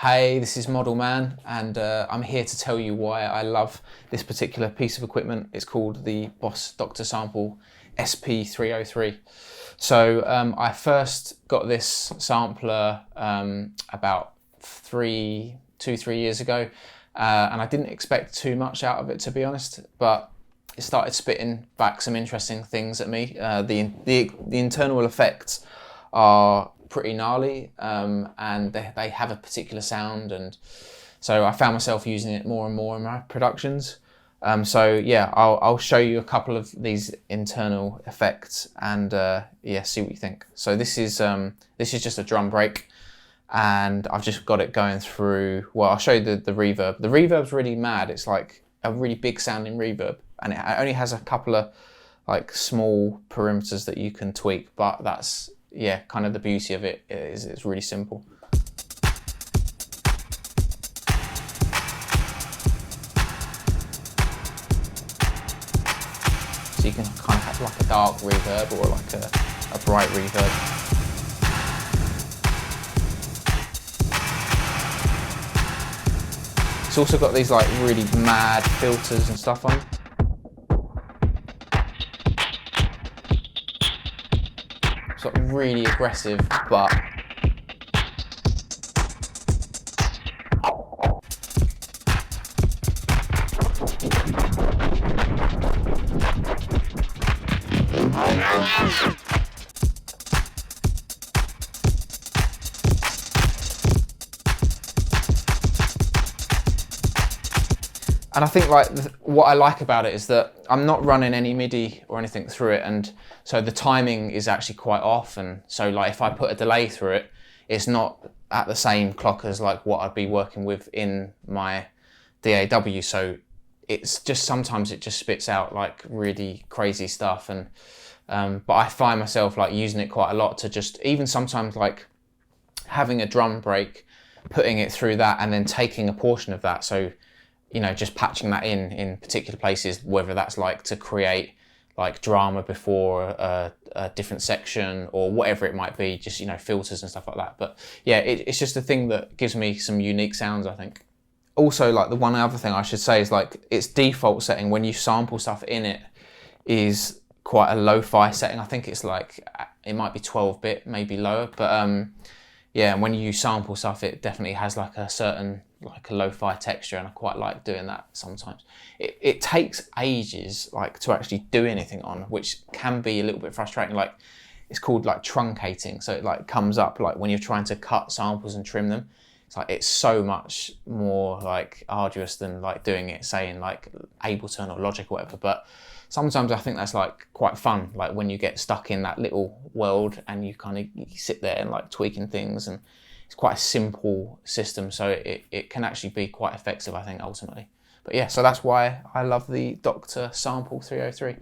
Hey, this is Model Man, and I'm here to tell you why I love this particular piece of equipment. It's called the Boss Dr. Sample SP-303. So I first got this sampler about 2-3 years ago, and I didn't expect too much out of it, to be honest, but it started spitting back some interesting things at me. The internal effects are pretty gnarly, and they have a particular sound, and so I found myself using it more and more in my productions. So yeah, I'll show you a couple of these internal effects and yeah, see what you think. So this is just a drum break, and I've just got it going through. Well, I'll show you the reverb. The reverb's really mad. It's like a really big sounding reverb, and it only has a couple of like small perimeters that you can tweak, but that's, yeah, kind of the beauty of it is it's really simple. So you can kind of have like a dark reverb or like a bright reverb. It's also got these like really mad filters and stuff on. It's like really aggressive, but and I think like what I like about it is that I'm not running any MIDI or anything through it, and so the timing is actually quite off, and so like if I put a delay through it, it's not at the same clock as like what I'd be working with in my DAW, so it's just sometimes it just spits out like really crazy stuff, and but I find myself like using it quite a lot to just even sometimes like having a drum break, putting it through that and then taking a portion of that, so you know, just patching that in particular places, whether that's like to create like drama before a different section or whatever it might be, just, you know, filters and stuff like that. But yeah, it's just a thing that gives me some unique sounds, I think. Also, like the one other thing I should say is like its default setting when you sample stuff in it is quite a lo-fi setting. I think it's like, it might be 12-bit, maybe lower, but yeah, when you sample stuff, it definitely has like a certain, like a lo-fi texture, and I quite like doing that sometimes. It takes ages like to actually do anything on, which can be a little bit frustrating. Like it's called like truncating, so it like comes up like when you're trying to cut samples and trim them. It's like it's so much more like arduous than like doing it, say, in like Ableton or Logic or whatever. But sometimes I think that's like quite fun, like when you get stuck in that little world and you kind of sit there and like tweaking things, and it's quite a simple system, so it can actually be quite effective, I think, ultimately. But yeah, so that's why I love the Dr. Sample 303.